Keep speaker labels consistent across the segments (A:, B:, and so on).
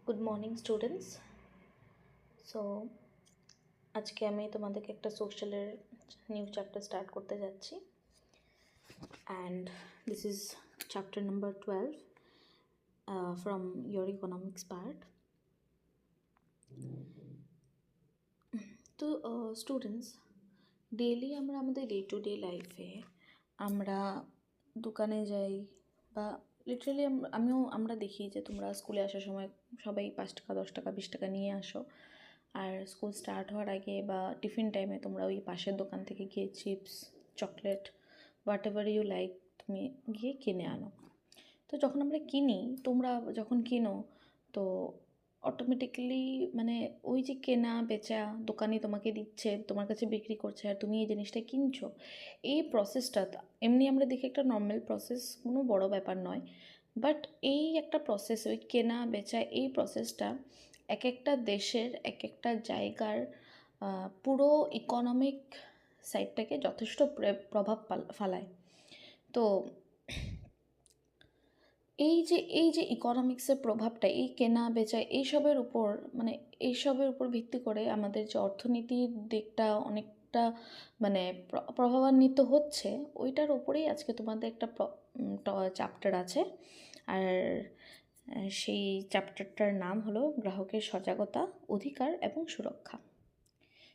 A: Good morning students. So আজকে আমি তোমাদেরকে একটা সোশ্যালের নিউ চ্যাপ্টার স্টার্ট করতে যাচ্ছি, and this is chapter number 12 from your economics part. তো স্টুডেন্টস, ডেইলি আমরা আমাদের ডে টু ডে লাইফে আমরা দোকানে যাই বা লিটারালি আমরা দেখি যে তোমরা স্কুলে আসার সময় সবাই 5 টাকা 10 টাকা 20 টাকা নিয়ে আসো, আর স্কুল স্টার্ট হওয়ার আগে বা টিফিন টাইমে তোমরা ওই পাশের দোকান থেকে গিয়ে chips, chocolate, whatever you like তুমি গিয়ে কিনে আনো। তো যখন আমরা কিনি, তোমরা যখন কিনো, তো অটোমেটিক্যালি মানে ওই যে কেনা বেচা দোকানি তোমাকে দিচ্ছে, তোমার কাছে বিক্রি করছে, আর তুমি এই জিনিসটা কিনছো, এই প্রসেসটা এমনি আমরা দেখি একটা নর্মাল প্রসেস, কোনো বড় ব্যাপার নয়। বাট এই একটা প্রসেস, ওই কেনা বেচা, এই প্রসেসটা এক একটা দেশের এক একটা জায়গার পুরো ইকোনমিক সাইডটাকে যথেষ্ট প্রভাব ফেলায়। তো এই যে ইকোনমিক্সের প্রভাবটা, এই কেনা বেচা এইসবের উপর, মানে এইসবের উপর ভিত্তি করে আমাদের যে অর্থনীতির দিকটা অনেকটা মানে প্রভাবান্বিত হচ্ছে, ওইটার ওপরেই আজকে তোমাদের একটা চ্যাপ্টার আছে। আর সেই চ্যাপ্টারটার নাম হলো গ্রাহকের সজাগতা, অধিকার এবং সুরক্ষা।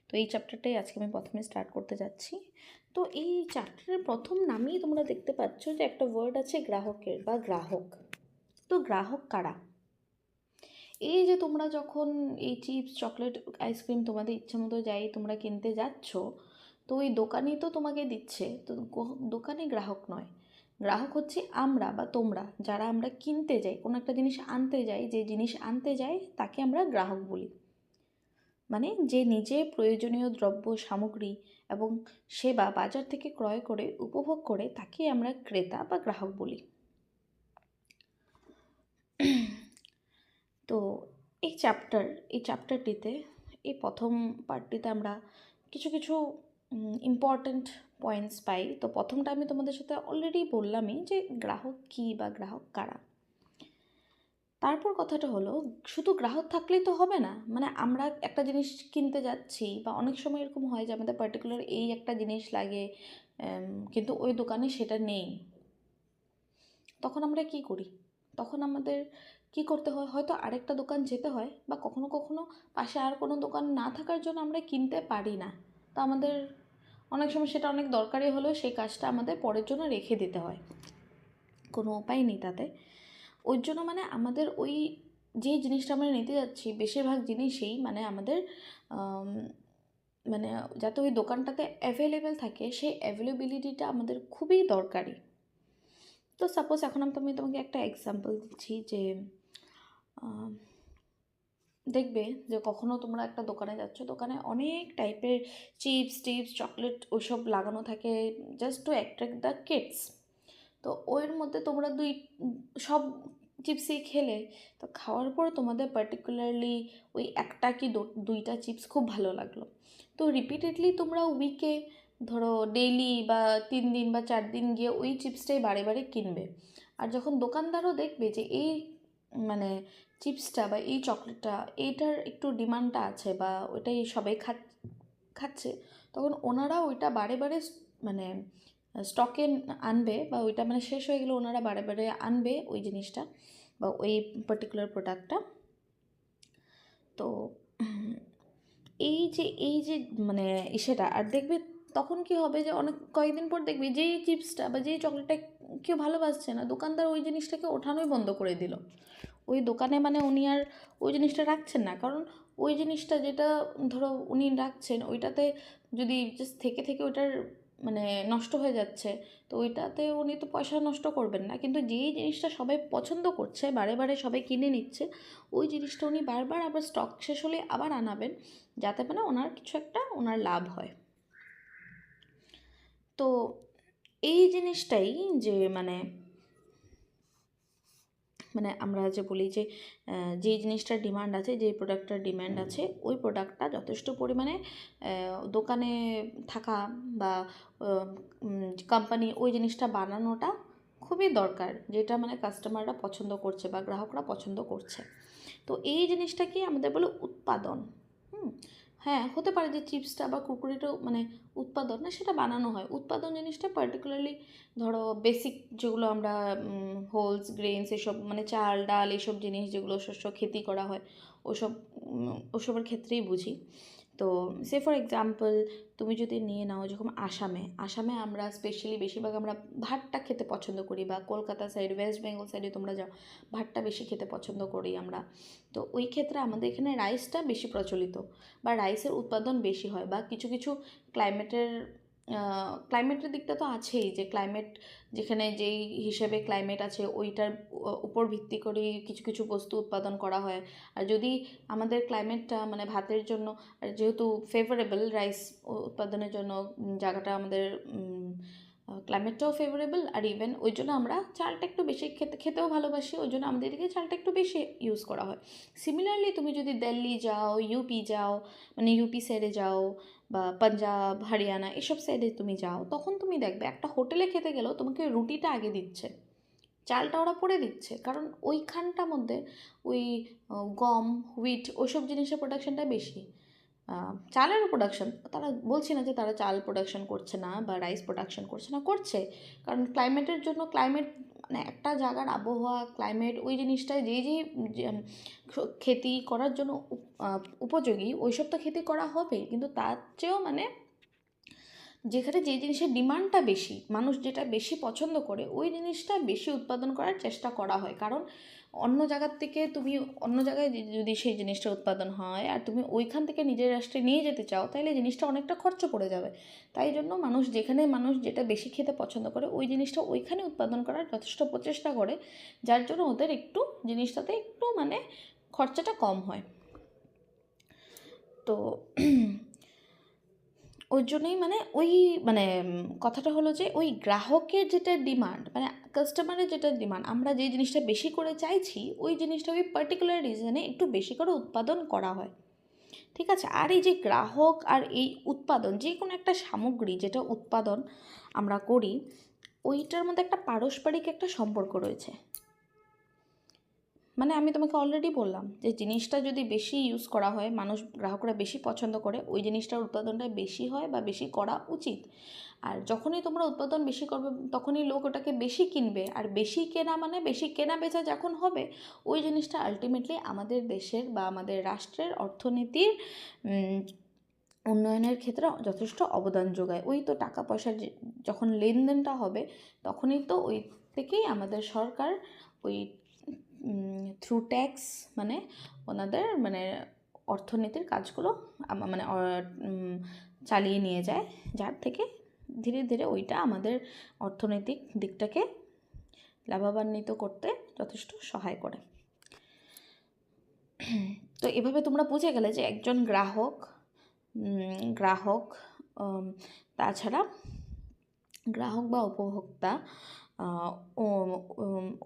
A: তো এই চ্যাপ্টারটাই আজকে আমি প্রথমে স্টার্ট করতে যাচ্ছি। তো এই চ্যাপ্টারের প্রথম নামেই তোমরা দেখতে পাচ্ছ যে একটা ওয়ার্ড আছে গ্রাহকের বা গ্রাহক। তো গ্রাহক কারা? এই যে তোমরা যখন এই চিপস, চকলেট, আইসক্রিম তোমাদের ইচ্ছে মতো যাই তোমরা কিনতে যাচ্ছ, তো ওই দোকানই তো তোমাকে দিচ্ছে, তো দোকানে গ্রাহক নয়। গ্রাহক হচ্ছে আমরা বা তোমরা, যারা আমরা কিনতে যাই, কোনো একটা জিনিস আনতে যাই, যে জিনিস আনতে যাই তাকে আমরা গ্রাহক বলি। মানে যে নিজে প্রয়োজনীয় দ্রব্য সামগ্রী এবং সেবা বাজার থেকে ক্রয় করে উপভোগ করে তাকে আমরা ক্রেতা বা গ্রাহক বলি। তো এই চ্যাপ্টারটিতে এই প্রথম পার্টটিতে আমরা কিছু কিছু ইম্পর্ট্যান্ট পয়েন্টস পাই। তো প্রথমটা আমি তোমাদের সাথে অলরেডি বললামই যে গ্রাহক কী বা গ্রাহক কারা। তারপর কথাটা হলো, শুধু গ্রাহক থাকলেই তো হবে না। মানে আমরা একটা জিনিস কিনতে যাচ্ছি, বা অনেক সময় এরকম হয় যে আমাদের পার্টিকুলার এই একটা জিনিস লাগে, কিন্তু ওই দোকানে সেটা নেই। তখন আমরা কি করি? তখন আমাদের কি করতে হয়? হয়তো আরেকটা দোকান যেতে হয়, বা কখনো কখনো পাশে আর কোনো দোকান না থাকার জন্য আমরা কিনতে পারি না। তো আমাদের অনেক সময় সেটা অনেক দরকারি হলেও সেই কাজটা আমাদের পরের জন্য রেখে দিতে হয়, কোনো উপায় নেই তাতে। ওই জন্য মানে আমাদের ওই যেই জিনিসটা আমরা নিতে যাচ্ছি, বেশিরভাগ জিনিসই মানে আমাদের মানে যাতে ওই দোকানটাতে অ্যাভেলেবেল থাকে, সেই অ্যাভেলেবিলিটিটা আমাদের খুবই দরকারি। তো সাপোজ এখন আমি তোমাকে একটা এক্সাম্পল দিচ্ছি যে দেখবে যে কখনো তোমরা একটা দোকানে যাচ্ছ, দোকানে অনেক টাইপের চিপস চকলেট ওইসব লাগানো থাকে, just to attract the kids. তো ওর মধ্যে তোমরা সব চিপসই খেলে, তো খাওয়ার পর তোমাদের পার্টিকুলারলি ওই একটা কি দুইটা চিপস খুব ভালো লাগলো। তো রিপিটেডলি তোমরা উইকে ধরো ডেইলি বা 3 দিন বা 4 দিন গিয়ে ওই চিপসটাই বারে বারে কিনবে। আর যখন দোকানদারও দেখবে যে এই মানে চিপসটা বা এই চকলেটটা এইটার একটু ডিমান্ডটা আছে বা ওইটাই সবাই খাচ্ছে, তখন ওনারা ওইটা বারে বারে মানে স্টকে আনবে, বা ওইটা মানে শেষ হয়ে গেলে ওনারা বারে বারে আনবে ওই জিনিসটা বা ওই পার্টিকুলার প্রোডাক্টটা। তো এই যে মানে সেটা আর দেখবে তখন কি হবে যে অনেক কয়েকদিন পর দেখবি যেই চিপসটা বা যেই চকলেটটা কেউ ভালোবাসছে না, দোকানদার ওই জিনিসটাকে ওঠানোই বন্ধ করে দিল। ওই দোকানে মানে উনি আর ওই জিনিসটা রাখছেন না, কারণ ওই জিনিসটা যেটা ধরো উনি রাখছেন ওইটাতে যদি জাস্ট থেকে থেকে ওইটার মানে নষ্ট হয়ে যাচ্ছে, তো ওইটাতে উনি তো পয়সা নষ্ট করবেন না। কিন্তু যেই জিনিসটা সবাই পছন্দ করছে, বারে বারে সবাই কিনে নিচ্ছে, ওই জিনিসটা উনি বারবার আবার স্টক শেষ হলে আবার আনাবেন, যাতে মানে ওনার কিছু একটা ওনার লাভ হয়। তো এই জিনিসটাই যে মানে মানে আমরা যে বলি যে যেই জিনিসটার ডিমান্ড আছে, যেই প্রোডাক্টটার ডিমান্ড আছে, ওই প্রোডাক্টটা যথেষ্ট পরিমাণে দোকানে থাকা বা কোম্পানি ওই জিনিসটা বানানোটা খুব খুবই দরকার, যেটা মানে কাস্টমাররা পছন্দ করছে বা গ্রাহকরা পছন্দ করছে। তো এই জিনিসটাকে আমাদের বলে উৎপাদন। হুম। হ্যাঁ, হতে পারে যে চিপসটা বা কুরকুরিটাও মানে উৎপাদন না, সেটা বানানো হয়। উৎপাদন জিনিসটা পার্টিকুলারলি ধরো বেসিক যেগুলো আমরা হোলস গ্রেনস এসব মানে চাল ডাল এসব জিনিস যেগুলো শস্য খেতি করা হয় ওসব ওসবের ক্ষেত্রেই বুঝি। তো সে ফর এক্সাম্পল তুমি যদি নিয়ে নাও যেরকম আসামে আমরা স্পেশালি বেশিরভাগ আমরা ভাতটা খেতে পছন্দ করি, বা কলকাতা সাইড ওয়েস্ট বেঙ্গল সাইডে তোমরা যাও ভাতটা বেশি খেতে পছন্দ করি আমরা। তো ওই ক্ষেত্রে আমাদের এখানে রাইসটা বেশি প্রচলিত, বা রাইসের উৎপাদন বেশি হয়, বা কিছু কিছু ক্লাইমেটের ক্লাইমেটের দিকটা তো আছেই, যে ক্লাইমেট যেখানে যেই হিসেবে ক্লাইমেট আছে ওইটার উপর ভিত্তি করে কিছু কিছু বস্তু উৎপাদন করা হয়। আর যদি আমাদের ক্লাইমেটটা মানে ভাতের জন্য যেহেতু ফেভারেবল রাইস উৎপাদনের জন্য জায়গাটা আমাদের ক্লাইমেটটাও ফেভারেবল, আর ইভেন ওই জন্য আমরা চালটা একটু বেশি খেতেও ভালোবাসি, ওই জন্য আমাদের এদিকে চালটা একটু বেশি ইউজ করা হয়। সিমিলারলি তুমি যদি দিল্লি যাও, ইউপি যাও, মানে ইউপি সাইডে যাও, বা পাঞ্জাব হরিয়ানা এসব সাইডে তুমি যাও, তখন তুমি দেখবে একটা হোটেলে খেতে গেলেও তোমাকে রুটিটা আগে দিচ্ছে, চালটা ওরা পরে দিচ্ছে, কারণ ওইখানটার মধ্যে ওই গম হুইট ওইসব জিনিসের প্রোডাকশনটা বেশি। চালেরও প্রোডাকশন, তারা বলছি না যে তারা চাল প্রোডাকশন করছে না বা রাইস প্রোডাকশন করছে না, করছে। কারণ ক্লাইমেটের জন্য ক্লাইমেট মানে একটা জায়গার আবহাওয়া ক্লাইমেট ওই জিনিসটায় যেই যেই খেতি করার জন্য উপযোগী ওইসব তো খেতি করা হবেই, কিন্তু তার চেয়েও মানে যেখানে যে জিনিসের ডিমান্ডটা বেশি, মানুষ যেটা বেশি পছন্দ করে ওই জিনিসটা বেশি উৎপাদন করার চেষ্টা করা হয়। কারণ অন্য জায়গার থেকে তুমি অন্য জায়গায় যদি সেই জিনিসটা উৎপাদন হয় আর তুমি ওইখান থেকে নিজের রাষ্ট্রে নিয়ে যেতে চাও, তাহলে জিনিসটা অনেকটা খরচ পড়ে যাবে। তাই জন্য মানুষ যেখানে মানুষ যেটা বেশি খেতে পছন্দ করে ওই জিনিসটা ওইখানে উৎপাদন করার যথেষ্ট প্রচেষ্টা করে, যার জন্য ওদের একটু জিনিসটাতে একটু মানে খরচাটা কম হয়। তো ওই জন্যই মানে ওই মানে কথাটা হলো যে ওই গ্রাহকের যেটা ডিমান্ড মানে কাস্টমারের যেটা ডিমান্ড, আমরা যে জিনিসটা বেশি করে চাইছি ওই জিনিসটা ওই পার্টিকুলার রিজনে একটু বেশি করে উৎপাদন করা হয়। ঠিক আছে। আর এই যে গ্রাহক আর এই উৎপাদন যে কোনো একটা সামগ্রী যেটা উৎপাদন আমরা করি, ওইটার মধ্যে একটা পারস্পরিক একটা সম্পর্ক রয়েছে। মানে আমি তোমাকে অলরেডি বললাম যে জিনিসটা যদি বেশি ইউজ করা হয়, মানুষ গ্রাহকরা বেশি পছন্দ করে, ওই জিনিসটার উৎপাদনটা বেশি হয় বা বেশি করা উচিত। আর যখনই তোমরা উৎপাদন বেশি করবে তখনই লোক ওটাকে বেশি কিনবে, আর বেশি কেনা মানে বেশি কেনা বেচা যখন হবে ওই জিনিসটা আলটিমেটলি আমাদের দেশের বা আমাদের রাষ্ট্রের অর্থনীতির উন্নয়নের ক্ষেত্রে যথেষ্ট অবদান যোগায়। ওই তো টাকা পয়সার যখন লেনদেনটা হবে তখনই তো ওই থেকেই আমাদের সরকার ওই থ্রু ট্যাক্স মানে ওনাদের মানে অর্থনীতির কাজগুলো মানে চালিয়ে নিয়ে যায়, যার থেকে ধীরে ধীরে ওইটা আমাদের অর্থনৈতিক দিকটাকে লাভান্বিত করতে যথেষ্ট সহায় করে। তো এভাবে তোমরা বুঝে গেলে যে একজন গ্রাহক তাছাড়া গ্রাহক বা উপভোক্তা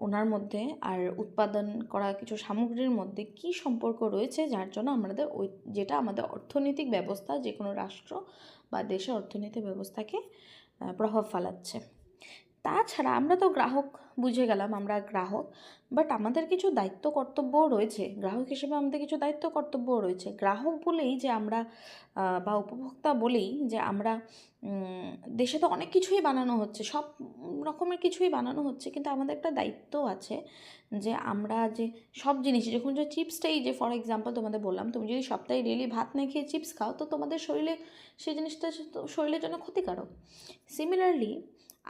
A: ওনার মধ্যে আর উৎপাদন করা কিছু সামগ্রীর মধ্যে কী সম্পর্ক রয়েছে, যার জন্য আমাদের ওই যেটা আমাদের অর্থনৈতিক ব্যবস্থা যে কোনো রাষ্ট্র বা দেশের অর্থনৈতিক ব্যবস্থাকে প্রভাব ফেলাচ্ছে। তাছাড়া আমরা তো গ্রাহক বুঝে গেলাম, আমরা গ্রাহক, বাট আমাদের কিছু দায়িত্ব কর্তব্যও রয়েছে। গ্রাহক হিসেবে আমাদের কিছু দায়িত্ব কর্তব্যও রয়েছে। গ্রাহক বলেই যে আমরা বা উপভোক্তা বলেই যে আমরা দেশে তো অনেক কিছুই বানানো হচ্ছে, সব রকমের কিছুই বানানো হচ্ছে, কিন্তু আমাদের একটা দায়িত্ব আছে যে আমরা যে সব জিনিস যখন যে চিপসটাই যে ফর এক্সাম্পল তোমাদের বললাম, তুমি যদি সপ্তাহে ডেলি ভাত না খেয়ে চিপস খাও তো তোমাদের শরীরে সেই জিনিসটা শরীরের জন্য ক্ষতিকারক। সিমিলারলি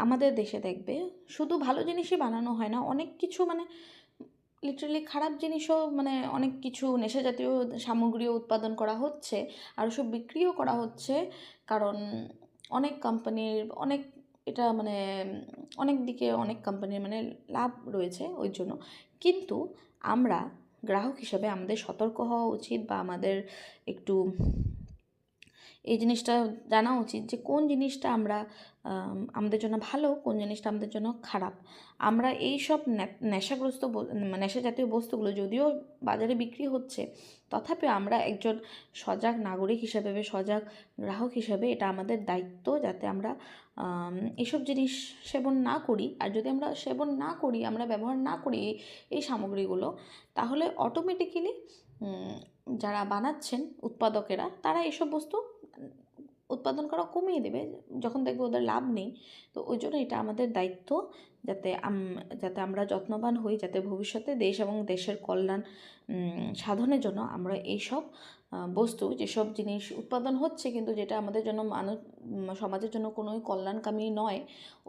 A: আমাদের দেশে দেখবে শুধু ভালো জিনিসই বানানো হয় না, অনেক কিছু মানে লিটারালি খারাপ জিনিসও মানে অনেক কিছু নেশা জাতীয় সামগ্রীও উৎপাদন করা হচ্ছে আর ওসব বিক্রিও করা হচ্ছে। কারণ অনেক কোম্পানির অনেক এটা মানে অনেক দিকে অনেক কোম্পানির মানে লাভ রয়েছে ওই জন্য। কিন্তু আমরা গ্রাহক হিসেবে আমাদের সতর্ক হওয়া উচিত, বা আমাদের একটু এই জিনিসটা জানা উচিত যে কোন জিনিসটা আমরা আমাদের জন্য ভালো, কোন জিনিসটা আমাদের জন্য খারাপ। আমরা এই সব নেশাগ্রস্ত নেশা জাতীয় বস্তুগুলো যদিও বাজারে বিক্রি হচ্ছে, তথাপিও আমরা একজন সজাগ নাগরিক হিসাবে বা সজাগ গ্রাহক হিসাবে এটা আমাদের দায়িত্ব যাতে আমরা এইসব জিনিস সেবন না করি। আর যদি আমরা সেবন না করি, আমরা ব্যবহার না করি এই সামগ্রীগুলো, তাহলে অটোমেটিক্যালি যারা বানাচ্ছেন উৎপাদকেরা, তারা এসব বস্তু উৎপাদন করা কমিয়ে দেবে যখন দেখবে ওদের লাভ নেই। তো ওই জন্য এটা আমাদের দায়িত্ব যাতে যাতে আমরা যত্নবান হই, যাতে ভবিষ্যতে দেশ এবং দেশের কল্যাণ সাধনের জন্য আমরা এইসব বস্তু, যেসব জিনিস উৎপাদন হচ্ছে কিন্তু যেটা আমাদের জন্য সমাজের জন্য কোনোই কল্যাণকামী নয়,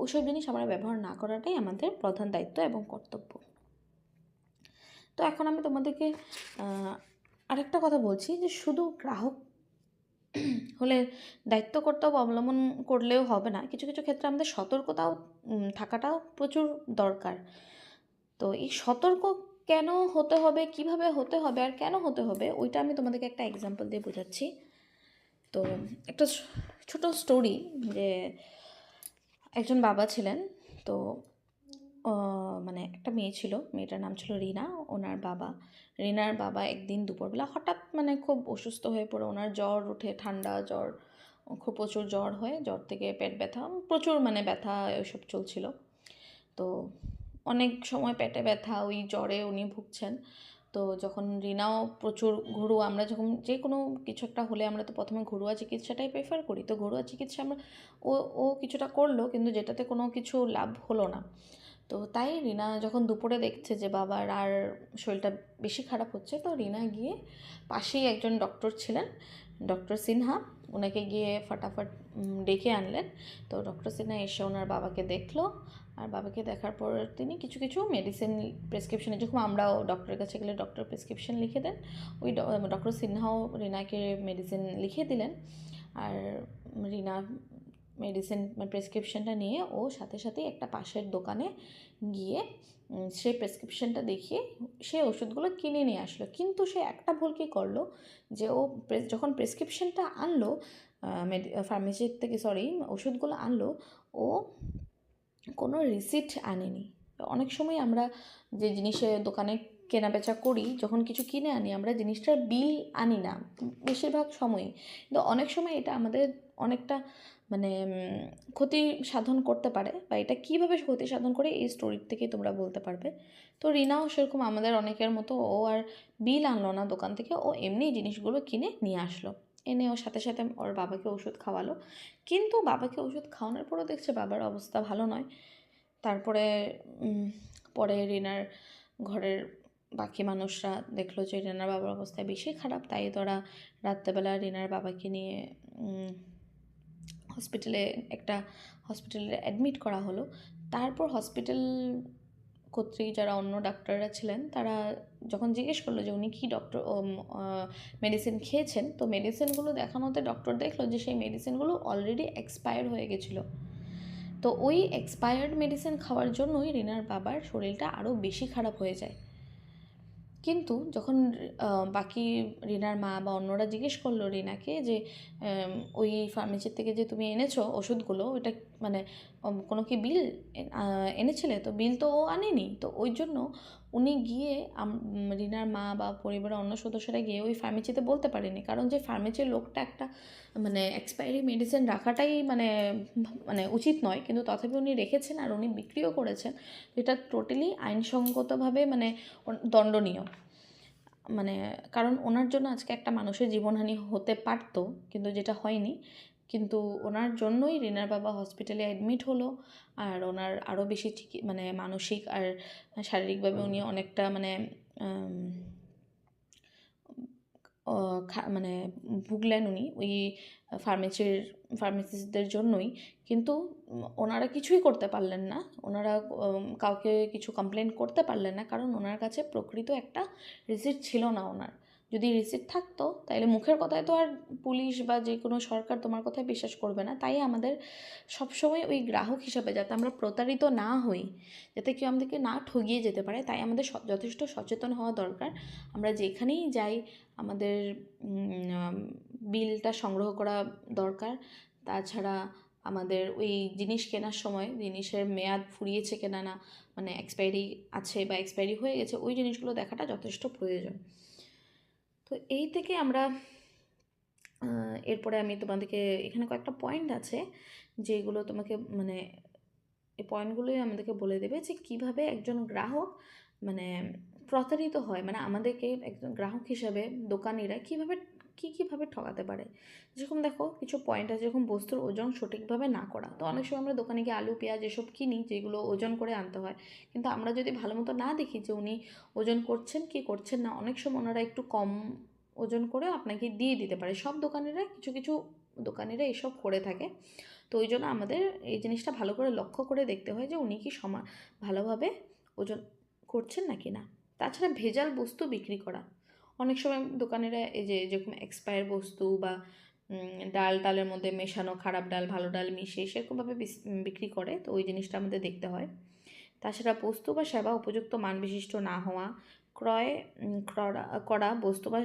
A: ওইসব জিনিস আমরা ব্যবহার না করাটাই আমাদের প্রধান দায়িত্ব এবং কর্তব্য। তো এখন আমি তোমাদেরকে আরেকটা কথা বলছি যে শুধু গ্রাহক হলে দায়িত্ব কর্তব্য অবলম্বন করলেও হবে না, কিছু কিছু ক্ষেত্রে আমাদের সতর্কতাও থাকাটাও প্রচুর দরকার। তো এই সতর্ক কেন হতে হবে, কিভাবে হতে হবে আর কেন হতে হবে, ওইটা আমি তোমাদেরকে একটা এক্সাম্পল দিয়ে বোঝাচ্ছি। তো একটা ছোট স্টোরি, যে একজন বাবা ছিলেন, তো মানে একটা মেয়ে ছিল, মেয়েটার নাম ছিল রিনা। রিনার বাবা একদিন দুপুরবেলা হঠাৎ মানে খুব অসুস্থ হয়ে পড়ে, ওনার জ্বর উঠে, ঠান্ডা জ্বর, খুব প্রচুর জ্বর হয়, জ্বর থেকে পেট ব্যথা, প্রচুর মানে ব্যথা ওইসব চলছিল। তো অনেক সময় পেটে ব্যথা, ওই জ্বরে উনি ভুগছেন। তো যখন রিনাও প্রচুর ঘরোয়া, আমরা যখন যে কোনো কিছু একটা হলে আমরা তো প্রথমে ঘরোয়া চিকিৎসাটাই প্রেফার করি, তো ঘরোয়া চিকিৎসা আমরা ও কিছুটা করলো, কিন্তু যেটাতে কোনো কিছু লাভ হলো না। তো তাই রিনা যখন দুপুরে দেখছে যে বাবার আর শরীরটা বেশি খারাপ হচ্ছে, তো রিনা গিয়ে, পাশেই একজন ডক্টর ছিলেন, ডক্টর সিনহা, ওনাকে গিয়ে ফটাফট ডেকে আনলেন। তো ডক্টর সিনহা এসে ওনার বাবাকে দেখলো, আর বাবাকে দেখার পর তিনি কিছু কিছু মেডিসিন প্রেসক্রিপশনে, যখন আমরাও ডক্টরের কাছে গেলে ডক্টর প্রেসক্রিপশন লিখে দেন, ওই ডক্টর সিনহাও রিনাকে মেডিসিন লিখে দিলেন। আর রিনা মেডিসিন প্রেসক্রিপশনটা নিয়ে ও সাথে সাথেই একটা পাশের দোকানে গিয়ে সেই প্রেসক্রিপশনটা দেখিয়ে সে ওষুধগুলো কিনে নিয়ে আসলো। কিন্তু সে একটা ভুল কী করলো, যে ও যখন প্রেসক্রিপশনটা আনলো ফার্মেসির থেকে, ওষুধগুলো আনলো, ও কোনো রিসিপ্ট আনেনি। অনেক সময় আমরা যে জিনিসের দোকানে কেনা বেচা করি, যখন কিছু কিনে আনি আমরা জিনিসটার বিল আনি না বেশিরভাগ সময়ই, কিন্তু অনেক সময় এটা আমাদের অনেকটা মানে ক্ষতি সাধন করতে পারে, বা এটা কীভাবে ক্ষতি সাধন করে এই স্টোরির থেকেই তোমরা বলতে পারবে। তো রিনাও সেরকম আমাদের অনেকের মতো, ও আর বিল আনলো না দোকান থেকে, ও এমনি জিনিসগুলো কিনে নিয়ে আসলো, এনে ওর সাথে সাথে ওর বাবাকে ওষুধ খাওয়ালো। কিন্তু বাবাকে ওষুধ খাওয়ানোর পরও দেখছে বাবার অবস্থা ভালো নয়। তারপরে পরে রিনার ঘরের বাকি মানুষরা দেখলো যে রিনার বাবার অবস্থা বেশি খারাপ, তাই তোরা রাত্রেবেলা রিনার বাবাকে নিয়ে হসপিটালে অ্যাডমিট করা হলো। তারপর হসপিটাল কর্তৃক যারা অন্য ডাক্তাররা ছিলেন, তারা যখন জিজ্ঞেস করলো যে উনি কি মেডিসিন খেয়েছেন, তো মেডিসিনগুলো দেখানোতে ডক্টর দেখলো যে সেই মেডিসিনগুলো অলরেডি এক্সপায়ার হয়ে গেছিলো। তো ওই এক্সপায়ার্ড মেডিসিন খাওয়ার জন্যই রিনার বাবার শরীরটা আরও বেশি খারাপ হয়ে যায়। কিন্তু যখন বাকি রিনার মা বা অন্যরা জিজ্ঞেস করলো রিনাকে যে ওই ফার্মেসির থেকে যে তুমি এনেছো ওষুধগুলো, ওইটা মানে কোনো কি বিল এনেছিলে? তো বিল তো ও আনেনি। তো ওই জন্য উনি গিয়ে রিনার মা বা পরিবারের অন্য সদস্যরা গিয়ে ওই ফার্মেসিতে বলতে পারেনি, কারণ যে ফার্মেসির লোকটা একটা মানে এক্সপায়ারি মেডিসিন রাখাটাই মানে উচিত নয়, কিন্তু তথাপি উনি রেখেছেন আর উনি বিক্রিও করেছেন, এটা টোটালি আইনসঙ্গতভাবে মানে দণ্ডনীয়। মানে কারণ ওনার জন্য আজকে একটা মানুষের জীবনহানি হতে পারতো, কিন্তু যেটা হয়নি। কিন্তু ওনার জন্যই রিনার বাবা হসপিটালে অ্যাডমিট হলো, আর ওনার আরও বেশি মানে মানসিক আর শারীরিকভাবে উনি অনেকটা মানে মানে ভুগলেন উনি ওই ফার্মেসিস্টদের জন্যই। কিন্তু ওনারা কিছুই করতে পারলেন না, ওনারা কাউকে কিছু কমপ্লেন করতে পারলেন না, কারণ ওনার কাছে প্রকৃত একটা রিসিপ্ট ছিল না। ওনার যদি রিসিপ্ট থাকতো তাহলে মুখের কথায় তো আর পুলিশ বা যে কোনো সরকার তোমার কথায় বিশ্বাস করবে না। তাই আমাদের সবসময় ওই গ্রাহক হিসাবে যাতে আমরা প্রতারিত না হই, যাতে কেউ আমাদেরকে না ঠগিয়ে যেতে পারে, তাই আমাদের যথেষ্ট সচেতন হওয়া দরকার। আমরা যেখানেই যাই আমাদের বিলটা সংগ্রহ করা দরকার। তাছাড়া আমাদের ওই জিনিস কেনার সময় জিনিসের মেয়াদ ফুরিয়েছে কিনা না, মানে এক্সপায়ারি আছে বা এক্সপায়ারি হয়ে গেছে, ওই জিনিসগুলো দেখাটা যথেষ্ট প্রয়োজন। তো এই থেকে আমরা এরপরে আমি তোমাদেরকে এখানে কয়েকটা পয়েন্ট আছে যেগুলো তোমাকে মানে এই পয়েন্টগুলোই আমাদেরকে বলে দেবে যে কীভাবে একজন গ্রাহক মানে প্রতারিত হয়, মানে আমাদেরকে একজন গ্রাহক হিসাবে দোকানিরা কীভাবে কীভাবে ঠকাতে পারে। যেরকম দেখো কিছু পয়েন্ট আছে, যেরকম বস্তুর ওজন সঠিকভাবে না করা। তো অনেক সময় আমরা দোকানে গিয়ে আলু পেঁয়াজ এসব কিনি যেগুলো ওজন করে আনতে হয়, কিন্তু আমরা যদি ভালো মতো না দেখি যে উনি ওজন করছেন কি করছেন না, অনেক সময় ওনারা একটু কম ওজন করেও আপনাকে দিয়ে দিতে পারে। সব দোকানিরা কিছু কিছু দোকানিরা এসব করে থাকে। তো ওই জন্য আমাদের এই জিনিসটা ভালো করে লক্ষ্য করে দেখতে হয় যে উনি কি ভালোভাবে ওজন করছেন নাকি না। তাছাড়া ভেজাল বস্তু বিক্রি করা, অনেক সময় দোকানেরা এই যে যেরকম এক্সপায়ার বস্তু বা ডালের মধ্যে মেশানো খারাপ ডাল ভালো ডাল মিশিয়ে সেরকমভাবে বিক্রি করে, তো ওই জিনিসটা আমাদের দেখতে হয়। তাছাড়া বস্তু বা সেবা উপযুক্ত মান বিশিষ্ট না হওয়া, ক্রয় করা বস্তু বা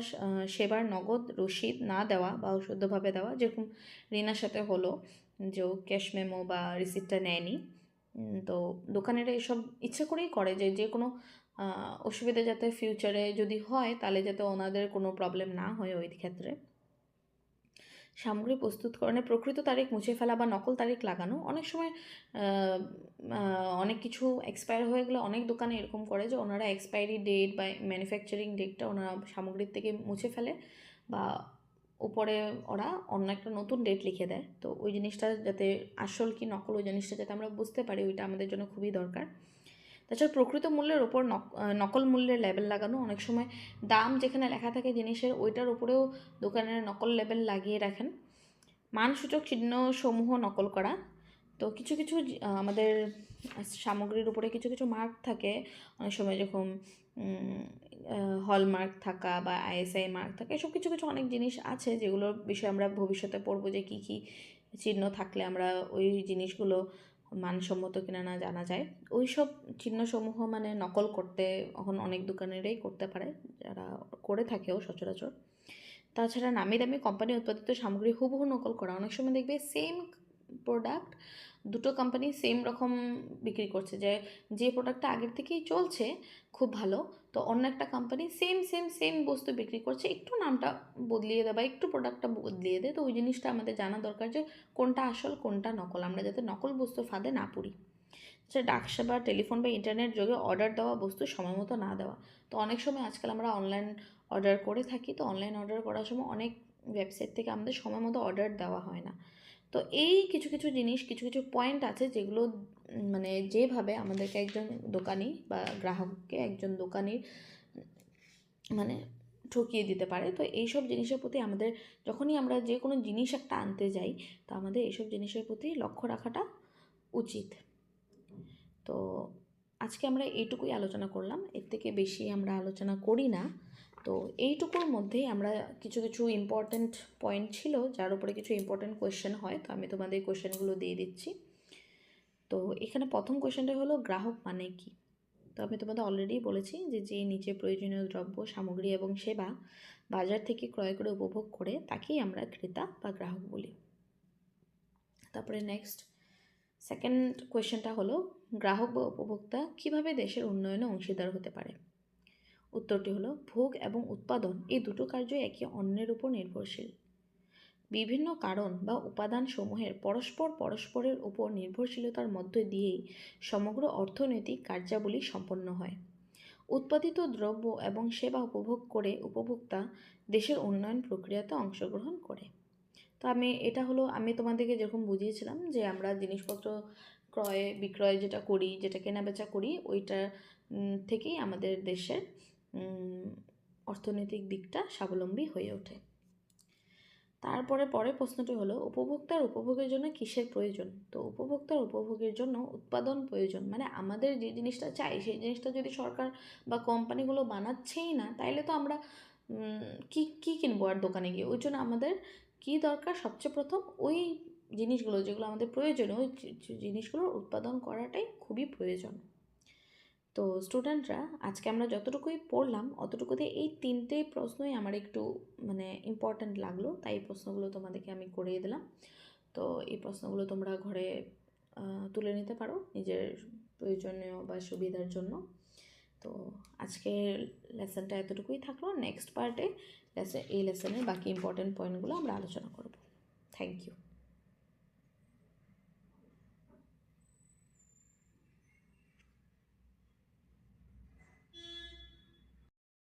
A: সেবার নগদ রসিদ না দেওয়া বা অশুদ্ধভাবে দেওয়া, যেরকম রিনার সাথে হলো যে ও ক্যাশ মেমো বা রিসিপ্টটা নেয়নি। তো দোকানিরা এসব ইচ্ছে করেই করে যে যে কোনো অসুবিধা যাতে ফিউচারে যদি হয় তাহলে যাতে ওনাদের কোনো প্রবলেম না হয় ওই ক্ষেত্রে। সামগ্রী প্রস্তুতকরণে প্রকৃত তারিখ মুছে ফেলা বা নকল তারিখ লাগানো, অনেক সময় অনেক কিছু এক্সপায়ার হয়ে গেলে অনেক দোকানে এরকম করে যে ওনারা এক্সপায়ারি ডেট বা ম্যানুফ্যাকচারিং ডেটটা ওনারা সামগ্রীর থেকে মুছে ফেলে বা উপরে ওরা অন্য একটা নতুন ডেট লিখে দেয়। তো ওই জিনিসটা যাতে আসল কি নকল ওই জিনিসটা যাতে আমরা বুঝতে পারি, ওইটা আমাদের জন্য খুবই দরকার। তাছাড়া প্রকৃত মূল্যের ওপর নকল মূল্যের লেবেল লাগানো, অনেক সময় দাম যেখানে লেখা থাকে জিনিসের ওইটার উপরেও দোকানের নকল লেবেল লাগিয়ে রাখেন। মানসূচক চিহ্নসমূহ নকল করা, তো কিছু কিছু আমাদের সামগ্রীর উপরে কিছু কিছু মার্ক থাকে, অনেক সময় যখন হলমার্ক থাকা বা আইএসআই মার্ক থাকা, এসব কিছু কিছু অনেক জিনিস আছে যেগুলোর বিষয়ে আমরা ভবিষ্যতে পড়বো যে কী কী চিহ্ন থাকলে আমরা ওই জিনিসগুলো মানসম্মত কিনা না জানা যায়। ওই সব চিহ্নসমূহ মানে নকল করতে এখন অনেক দোকানেরাই করতে পারে, যারা করে থাকেও সচরাচর। তাছাড়া নামি দামি কোম্পানি উৎপাদিত সামগ্রী হুবহু নকল করা, অনেক সময় দেখবে সেম প্রোডাক্ট দুটো কোম্পানি সেম রকম বিক্রি করছে, যে প্রোডাক্টটা আগের থেকেই চলছে খুব ভালো, তো অন্য একটা কোম্পানি সেম সেম সেম বস্তু বিক্রি করছে, একটু নামটা বদলিয়ে দেয় বা একটু প্রোডাক্টটা বদলিয়ে দেয়। তো ওই জিনিসটা আমাদের জানা দরকার যে কোনটা আসল কোনটা নকল, আমরা যাতে নকল বস্তুর ফাঁদে না পড়ি। সেটা ডাকসেবা টেলিফোন বা ইন্টারনেট যোগে অর্ডার দেওয়া বস্তু সময় মতো না দেওয়া, তো অনেক সময় আজকাল আমরা অনলাইন অর্ডার করে থাকি, তো অনলাইন অর্ডার করার সময় অনেক ওয়েবসাইট থেকে আমাদের সময় মতো অর্ডার দেওয়া হয় না। তো এই কিছু কিছু জিনিস কিছু কিছু পয়েন্ট আছে যেগুলো মানে যেভাবে আমাদেরকে একজন দোকানি বা গ্রাহককে একজন দোকানির মানে ঠকিয়ে দিতে পারে। তো এইসব জিনিসের প্রতি আমাদের যখনই আমরা যে কোনো জিনিস একটা আনতে যাই, তো আমাদের এইসব জিনিসের প্রতি লক্ষ্য রাখাটা উচিত। তো আজকে আমরা এইটুকুই আলোচনা করলাম, এর থেকে বেশি আমরা আলোচনা করি না। তো এইটুকুর মধ্যেই আমরা কিছু কিছু ইম্পর্ট্যান্ট পয়েন্ট ছিল যার উপরে কিছু ইম্পর্ট্যান্ট কোয়েশ্চেন হয়, তো আমি তোমাদের কোয়েশ্চেনগুলো দিয়ে দিচ্ছি। তো এখানে প্রথম কোয়েশ্চেনটা হলো গ্রাহক মানে কি। তো আমি তোমাদের অলরেডি বলেছি যে নিচে প্রয়োজনীয় দ্রব্য সামগ্রী এবং সেবা বাজার থেকে ক্রয় করে উপভোগ করে তাকেই আমরা ক্রেতা বা গ্রাহক বলি। তারপরে নেক্সট সেকেন্ড কোয়েশ্চেনটা হলো গ্রাহক বা উপভোক্তা কিভাবে দেশের উন্নয়নে অংশীদার হতে পারে। উত্তরটি হলো ভোগ এবং উৎপাদন এই দুটো কার্যই একে অন্যের উপর নির্ভরশীল। বিভিন্ন কারণ বা উপাদান সমূহের পরস্পরের উপর নির্ভরশীলতার মধ্য দিয়েই সমগ্র অর্থনৈতিক কার্যাবলী সম্পন্ন হয়। উৎপাদিত দ্রব্য এবং সেবা উপভোগ করে উপভোক্তা দেশের উন্নয়ন প্রক্রিয়াতে অংশগ্রহণ করে। তো এটা হলো আমি তোমাদেরকে যেরকম বুঝিয়েছিলাম যে আমরা জিনিসপত্র ক্রয় বিক্রয় যেটা করি, যেটা কেনাবেচা করি, ওইটা থেকেই আমাদের দেশের অর্থনৈতিক দিকটা স্বাবলম্বী হয়ে ওঠে। তারপরে পরের প্রশ্নটি হলো উপভোক্তার উপভোগের জন্য কিসের প্রয়োজন। তো উপভোক্তার উপভোগের জন্য উৎপাদন প্রয়োজন, মানে আমাদের যে জিনিসটা চাই সেই জিনিসটা যদি সরকার বা কোম্পানিগুলো বানাচ্ছেই না, তাইলে তো আমরা কি কিনবো আর দোকানে গিয়ে। ওই জন্য আমাদের কী দরকার, সবচেয়ে প্রথম ওই জিনিসগুলো যেগুলো আমাদের প্রয়োজন ওই জিনিসগুলোর উৎপাদন করাটাই খুবই প্রয়োজন। তো স্টুডেন্টরা, আজকে আমরা যতটুকুই পড়লাম অতটুকুতে এই 3টে প্রশ্নই আমার একটু মানে ইম্পর্ট্যান্ট লাগলো, তাই এই প্রশ্নগুলো তোমাদেরকে আমি করিয়ে দিলাম। তো এই প্রশ্নগুলো তোমরা ঘরে তুলে নিতে পারো নিজের প্রয়োজনীয় বা সুবিধার জন্য। তো আজকের লেসনটা এতটুকুই থাকলো। নেক্সট পার্টে এই লেসনের বাকি ইম্পর্ট্যান্ট পয়েন্টগুলো আমরা আলোচনা করব। Thank you.